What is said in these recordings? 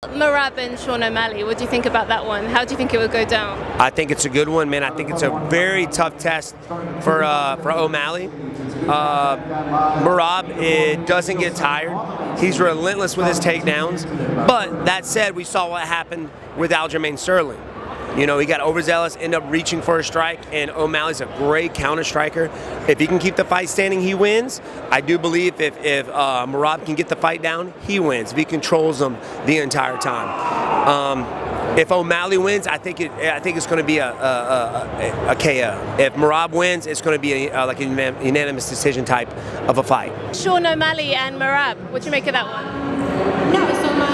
Merab and Sean O'Malley, what do you think about that one? How do you think it would go down? I think it's a good one, man. I think it's a very tough test for O'Malley. Merab doesn't get tired. He's relentless with his takedowns. But that said, we saw what happened with Aljamain Sterling. You know, he got overzealous, ended up reaching for a strike, and O'Malley's a great counter striker. If he can keep the fight standing, he wins. I do believe if Merab can get the fight down, he wins. If he controls them the entire time. If O'Malley wins, I think it's going to be a KO. If Merab wins, it's going to be like a unanimous decision type of a fight. Sean O'Malley and Merab, what do you make of that one?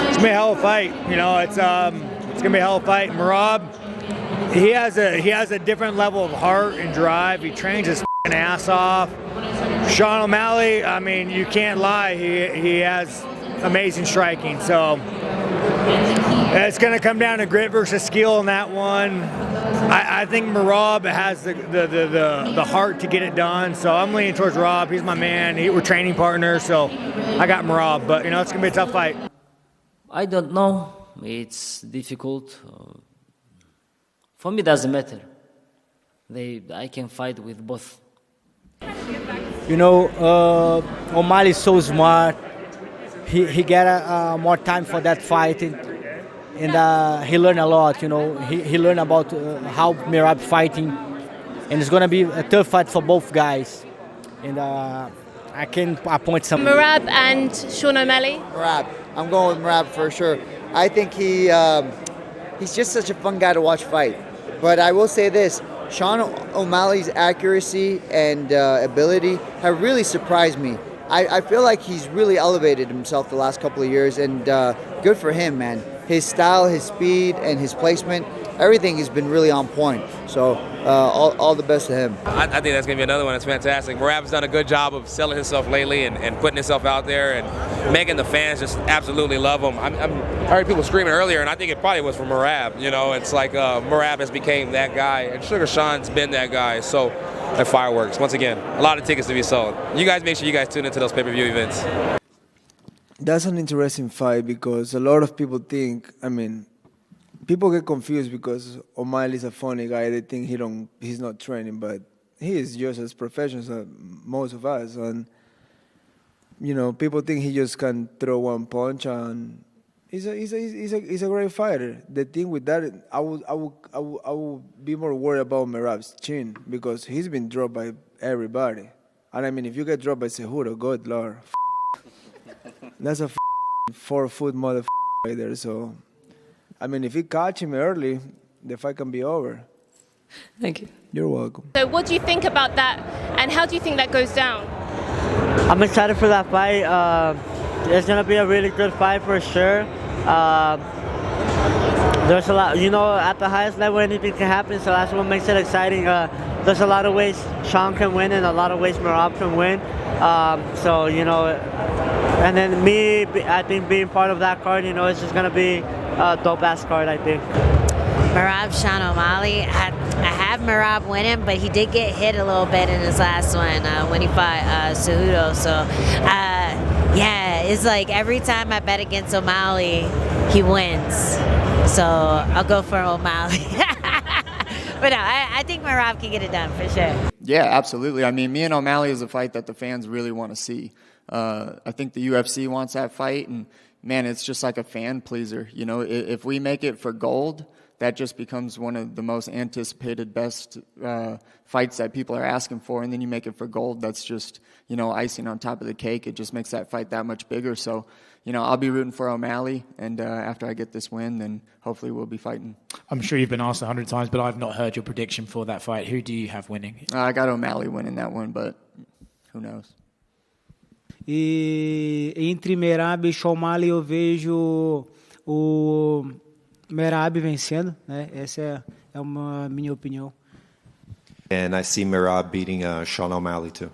It's going to be a hell of a fight. You know, it's going to be a hell of a fight. Merab, he has a different level of heart and drive. He trains his ass off. Sean O'Malley, I mean, you can't lie. He has amazing striking. So it's going to come down to grit versus skill in that one. I think Merab has the heart to get it done. So I'm leaning towards Rob. He's my man. We're training partners. So I got Merab. But, you know, it's going to be a tough fight. I don't know. It's difficult. For me, it doesn't matter. I can fight with both. You know, O'Malley is so smart. He got more time for that fight, and he learned a lot. You know, he learned about how Merab fighting, and it's gonna be a tough fight for both guys. And I can appoint some. Merab and Sean O'Malley. Merab, I'm going with Merab for sure. I think he's just such a fun guy to watch fight. But I will say this, Sean O'Malley's accuracy and ability have really surprised me. I feel like he's really elevated himself the last couple of years, and good for him, man. His style, his speed, and his placement, everything has been really on point. So all the best to him. I think that's going to be another one that's fantastic. Merab's done a good job of selling himself lately and putting himself out there and making the fans just absolutely love him. I heard people screaming earlier, and I think it probably was for Merab. You know, it's like Merab has became that guy, and Sugar Sean's been that guy. So, and fireworks. Once again, a lot of tickets to be sold. You guys make sure you guys tune into those pay-per-view events. That's an interesting fight because a lot of people think, people get confused because O'Malley's a funny guy. They think he's not training, but he is just as professional as most of us. And, you know, people think he just can throw one punch, and he's a great fighter. The thing with that, I would be more worried about Merab's chin because he's been dropped by everybody. And if you get dropped by Cejudo, good Lord, that's a 4-foot motherfucker right there. So, if you catch him early, the fight can be over. Thank you. You're welcome. So what do you think about that, and how do you think that goes down? I'm excited for that fight. It's gonna be a really good fight for sure. There's a lot, you know, at the highest level anything can happen, so that's what makes it exciting. There's a lot of ways Sean can win and a lot of ways Merab can win. So, you know, and then me, I think being part of that card, you know, it's just gonna be a dope-ass card, I think. Merab, Sean O'Malley. I have Merab winning, but he did get hit a little bit in his last one when he fought Cejudo. So, yeah, it's like every time I bet against O'Malley, he wins. So I'll go for O'Malley. But no, I think Merab can get it done for sure. Yeah, absolutely. Me and O'Malley is a fight that the fans really want to see. I think the UFC wants that fight, and man, it's just like a fan pleaser. You know, if we make it for gold, that just becomes one of the most anticipated, best fights that people are asking for. And then you make it for gold, that's just, you know, icing on top of the cake. It just makes that fight that much bigger. So, you know, I'll be rooting for O'Malley, and after I get this win, then hopefully we'll be fighting. I'm sure you've been asked 100 times, but I've not heard your prediction for that fight. Who do you have winning? I got O'Malley winning that one, but who knows? E entre Merab e Sean O'Malley eu vejo o Merab vencendo, né? Essa é uma minha opinião. And I see Merab beating Sean O'Malley too.